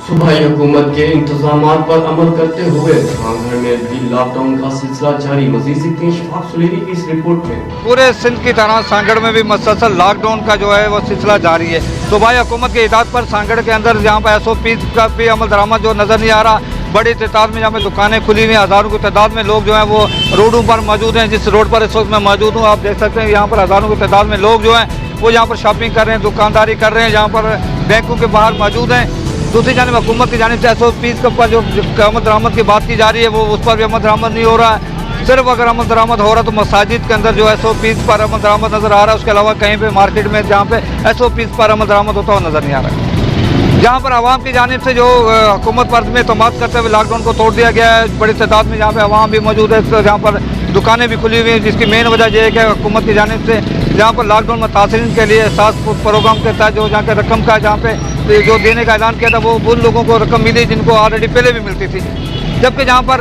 सूबाई हुकूमत के इंतजामात पर अमल करते हुए सांगड़ में भी लॉकडाउन का सिलसिला जारी। मजीद सीखते हैं शफाक सुलेरी की इस रिपोर्ट में। पूरे सिंध की तरह सांगड़ में भी मुसलसल लॉकडाउन का जो है वो सिलसिला जारी है। सूबाई हुकूमत की हिदायत पर सांगड़ के अंदर जहाँ पर SOP का भी अमल दरामद जो नज़र नहीं आ रहा। बड़ी तादाद में जहाँ पे दुकानें खुली हुई हैं, हज़ारों की तादाद में लोग जो हैं वो रोडों पर मौजूद हैं। जिस रोड पर इस वक्त मैं मौजूद हूँ, आप देख सकते हैं यहाँ पर हज़ारों की तादाद में लोग जो हैं वो यहाँ पर शॉपिंग कर रहे हैं, दुकानदारी कर रहे हैं, यहाँ पर बैंकों के बाहर मौजूद हैं। दूसरी जानिब हुकूमत की जानिब से SOP के ऊपर जो अमल दरामद की बात की जा रही है वो उस पर भी अमल दरामद नहीं हो रहा है। सिर्फ अगर अमल दरामद हो रहा है तो मसाजिद के अंदर जो SOP पर अमल दरामद नज़र आ रहा है, उसके अलावा कहीं पे मार्केट में जहाँ पे SOP पर अमल दरामद होता हुआ नज़र नहीं आ रहा है। जहाँ पर आवाम की जानिब से जो हुकूमत पर में तमाद करते हुए लॉकडाउन को तोड़ दिया गया है। बड़ी तादाद में जहाँ पे आवाम भी मौजूद है, जहाँ पर दुकानें भी खुली हुई हैं, जिसकी मेन वजह यह है कि हुकूमत की जानिब से जहाँ पर लॉकडाउन मुतासिरीन के लिए एहसास प्रोग्राम के तहत जो जहाँ के रकम का जहाँ पे जो देने का ऐलान किया था वो उन लोगों को रकम मिली जिनको ऑलरेडी पहले भी मिलती थी। जबकि जहाँ पर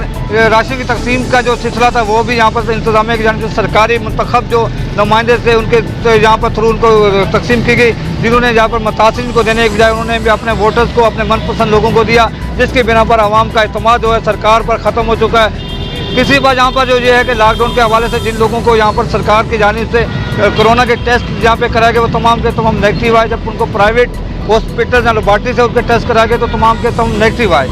राशन की तकसीम का जो सिलसिला था वो भी यहाँ पर इंतजामिया की जानिब से सरकारी मुंतखब जो नुमाइंदे थे उनके यहाँ पर थ्रू उनको तकसीम की गई, जिन्होंने जहाँ पर मुतासिरीन को देने के बजाय उन्होंने भी अपने वोटर्स को, अपने मनपसंद लोगों को दिया, जिसके बिना पर आवाम का एतमाद जो है सरकार पर ख़त्म हो चुका है। किसी बार जहाँ पर जो ये है कि लॉकडाउन के हवाले से जिन लोगों को यहाँ पर सरकार की जानिब से कोरोना के टेस्ट जहाँ पे कराए गए वो तमाम के तमाम नेगेटिव आए। जब उनको प्राइवेट हॉस्पिटल या लेबॉर्ट्री से उनके टेस्ट कराए गए तो तमाम के तमाम नेगेटिव आए,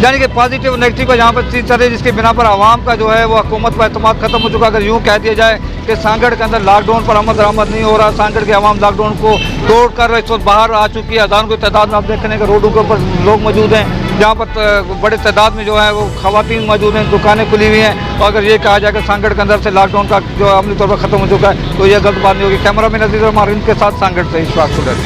यानी कि पॉजिटिव नेगेटिव का यहाँ पर चीज़ चल रही है, जिसके बिना पर आवाम का जो है वो हुकूमत पर एतमाद खत्म हो चुका। अगर यूँ कह दिया जाए कि सांगड़ के अंदर लॉकडाउन पर अमल दरामद नहीं हो रहा, सांगड़ के आवाम लॉकडाउन को तोड़ कर इस वक्त बाहर आ चुकी है। हज़ारों की तादाद में आप देखने के रोडों के ऊपर लोग मौजूद हैं, जहाँ पर बड़े तादाद में जो है वो खवातीन मौजूद हैं, दुकानें खुली हुई हैं। और अगर ये कहा जाए कि सांगड़ के अंदर से लॉकडाउन का जो अमली तौर पर ख़त्म हो चुका है तो यह गलत बात नहीं होगी। कैमरा मैन अजीज़ और मारिन के साथ सांगड़ से इशफाक सुलेरी।